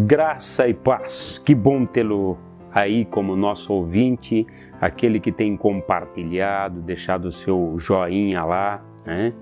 Graça e paz, que bom tê-lo aí como nosso ouvinte, aquele que tem compartilhado, deixado o seu joinha lá, né?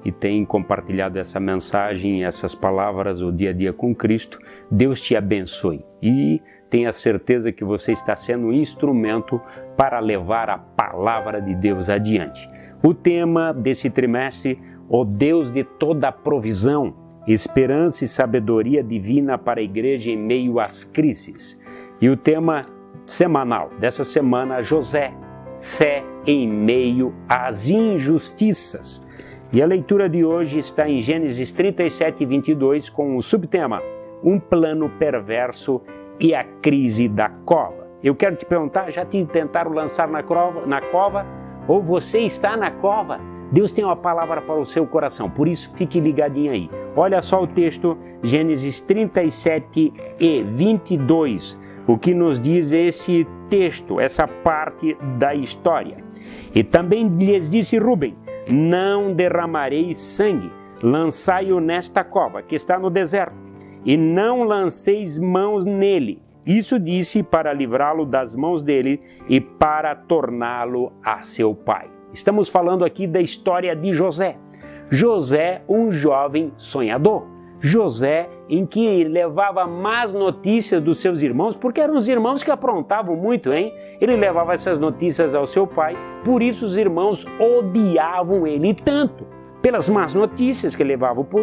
E tem compartilhado essa mensagem, essas palavras, o dia a dia com Cristo. Deus te abençoe e tenha certeza que você está sendo um instrumento para levar a palavra de Deus adiante. O tema desse trimestre, o Deus de toda a provisão, esperança e sabedoria divina para a igreja em meio às crises. E o tema semanal dessa semana, José, fé em meio às injustiças. E a leitura de hoje está em Gênesis 37, 22, com o subtema, um plano perverso e a crise da cova. Eu quero te perguntar, já te tentaram lançar na cova? Ou você está na cova? Deus tem uma palavra para o seu coração, por isso fique ligadinho aí. Olha só o texto, Gênesis 37 e 22, o que nos diz esse texto, essa parte da história. E também lhes disse Rúben, não derramareis sangue, lançai-o nesta cova, que está no deserto, e não lanceis mãos nele. Isso disse para livrá-lo das mãos dele e para torná-lo a seu pai. Estamos falando aqui da história de José. José, um jovem sonhador. José, em que levava más notícias dos seus irmãos, porque eram os irmãos que aprontavam muito, hein? Ele levava essas notícias ao seu pai, por isso os irmãos odiavam ele tanto. Pelas más notícias que levavam para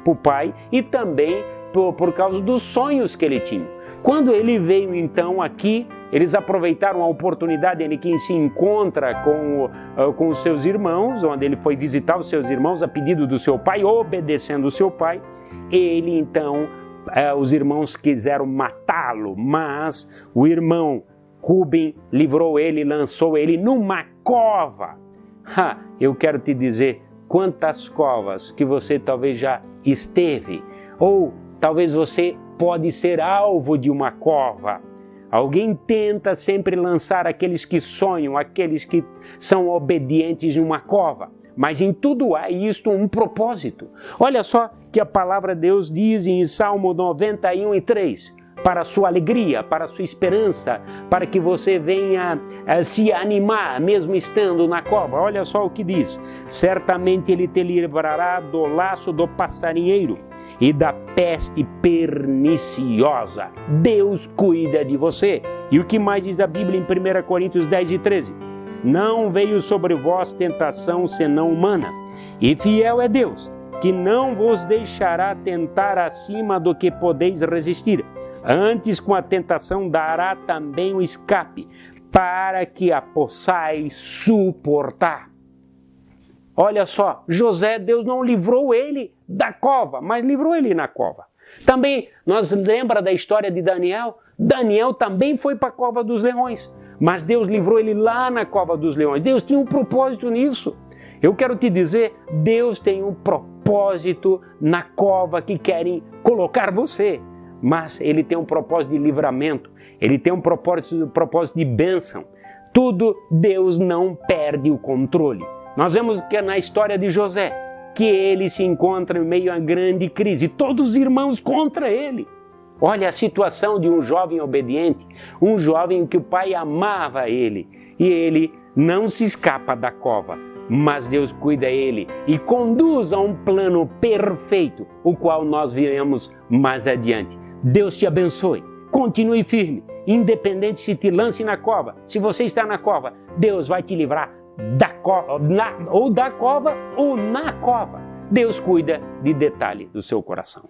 o pai e também por causa dos sonhos que ele tinha. Quando ele veio então aqui, eles aproveitaram a oportunidade em que ele se encontra com os seus irmãos, onde ele foi visitar os seus irmãos a pedido do seu pai, obedecendo o seu pai. Ele então, os irmãos quiseram matá-lo, mas o irmão Rúben livrou ele, lançou ele numa cova. Eu quero te dizer quantas covas que você talvez já esteve, ou talvez você pode ser alvo de uma cova. Alguém tenta sempre lançar aqueles que sonham, aqueles que são obedientes numa cova. Mas em tudo há isto um propósito. Olha só que a palavra de Deus diz em Salmo 91 e 3. Para a sua alegria, para a sua esperança, para que você venha se animar, mesmo estando na cova. Olha só o que diz. Certamente ele te livrará do laço do passarinheiro e da peste perniciosa. Deus cuida de você. E o que mais diz a Bíblia em 1 Coríntios 10 e 13? Não veio sobre vós tentação senão humana, e fiel é Deus, que não vos deixará tentar acima do que podeis resistir. Antes, com a tentação, dará também o escape, para que a possais suportar. Olha só, José, Deus não livrou ele da cova, mas livrou ele na cova. Também, nós lembra da história de Daniel? Daniel também foi para a cova dos leões, mas Deus livrou ele lá na cova dos leões. Deus tinha um propósito nisso. Eu quero te dizer, Deus tem um propósito na cova que querem colocar você. Mas ele tem um propósito de livramento, ele tem um propósito de bênção. Tudo, Deus não perde o controle. Nós vemos que na história de José, que ele se encontra em meio a grande crise, todos os irmãos contra ele. Olha a situação de um jovem obediente, um jovem que o pai amava ele, e ele não se escapa da cova, mas Deus cuida dele e conduz a um plano perfeito, o qual nós veremos mais adiante. Deus te abençoe, continue firme, independente se te lance na cova. Se você está na cova, Deus vai te livrar da cova, ou na cova. Deus cuida de detalhe do seu coração.